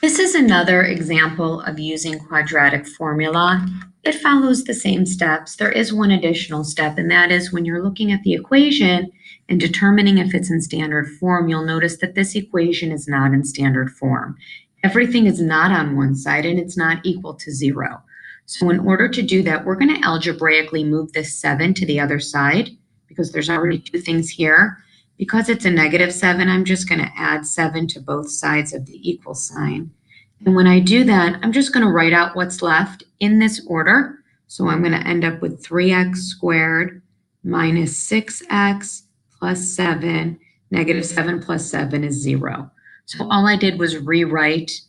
This is another example of using quadratic formula. It follows the same steps. There is one additional step, and that is when you're looking at the equation and determining if it's in standard form, you'll notice that this equation is not in standard form. Everything is not on one side, and it's not equal to 0. So in order to do that, we're going to algebraically move this 7 to the other side because there's already two things here. Because it's a -7, I'm just going to add 7 to both sides of the equal sign. And when I do that, I'm just going to write out what's left in this order. So I'm going to end up with 3x squared minus 6x plus 7. -7 plus 7 is 0. So all I did was rewrite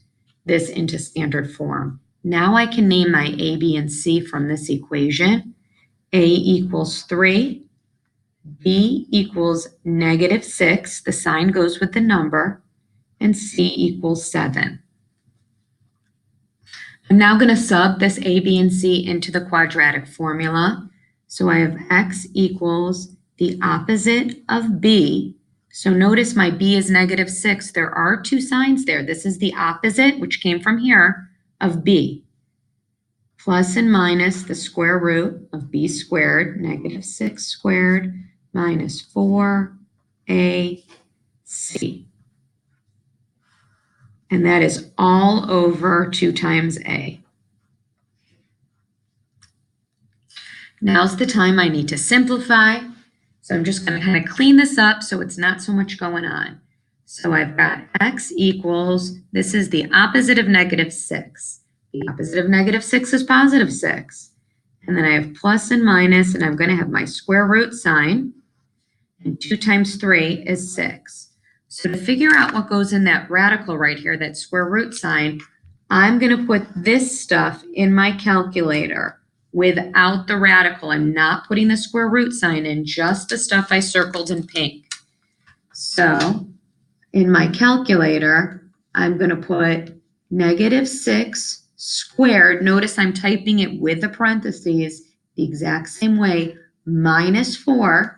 this into standard form. Now I can name my a, b, and c from this equation. A equals 3. B equals -6, the sign goes with the number, and C equals 7. I'm now going to sub this A, B, and C into the quadratic formula. So I have x equals the opposite of B. So notice my B is -6. There are two signs there. This is the opposite, which came from here, of B. Plus and minus the square root of B squared, -6 squared, minus 4ac. And that is all over 2 times a. Now's the time I need to simplify. So I'm just going to kind of clean this up so it's not so much going on. So I've got x equals, this is the opposite of -6. The opposite of -6 is +6. And then I have plus and minus, and I'm going to have my square root sign. And 2 times 3 is 6. So to figure out what goes in that radical right here, that square root sign, I'm going to put this stuff in my calculator without the radical. I'm not putting the square root sign in, just the stuff I circled in pink. So in my calculator, I'm going to put -6 squared. Notice I'm typing it with the parentheses the exact same way, minus 4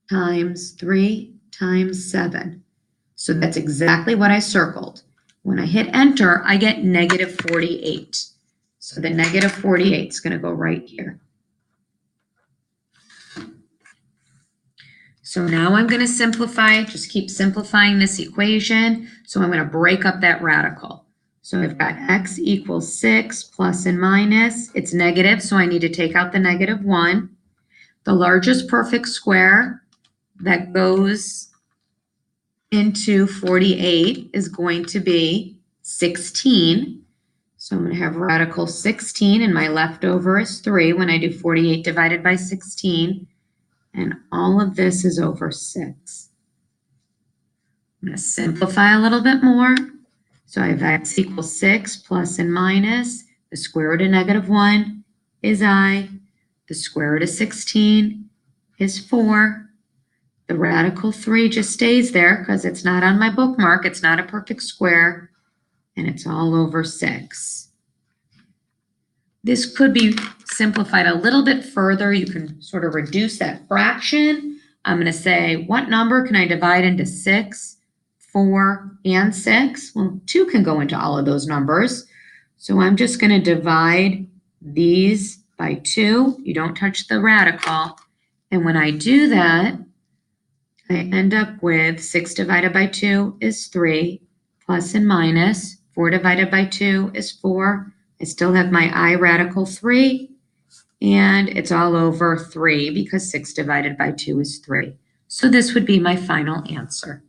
times 3 times 7. So that's exactly what I circled. When I hit enter, I get -48. So the -48 is going to go right here. So now I'm going to simplify, just keep simplifying this equation. So I'm going to break up that radical. So I've got x equals 6 plus and minus. It's negative, so I need to take out the -1. The largest perfect square that goes into 48 is going to be 16. So I'm going to have radical 16, and my leftover is 3 when I do 48 divided by 16. And all of this is over 6. I'm going to simplify a little bit more. So I have x equals 6 plus and minus. The square root of -1 is I. The square root of 16 is 4. The radical 3 just stays there because it's not on my bookmark. It's not a perfect square, and it's all over 6. This could be simplified a little bit further. You can sort of reduce that fraction. I'm going to say, what number can I divide into 6, 4, and 6? Well, 2 can go into all of those numbers. So I'm just going to divide these by 2. You don't touch the radical. And when I do that, I end up with 6 divided by 2 is 3, plus and minus. 4 divided by 2 is 4. I still have my I radical 3, and it's all over 3 because 6 divided by 2 is 3. So this would be my final answer.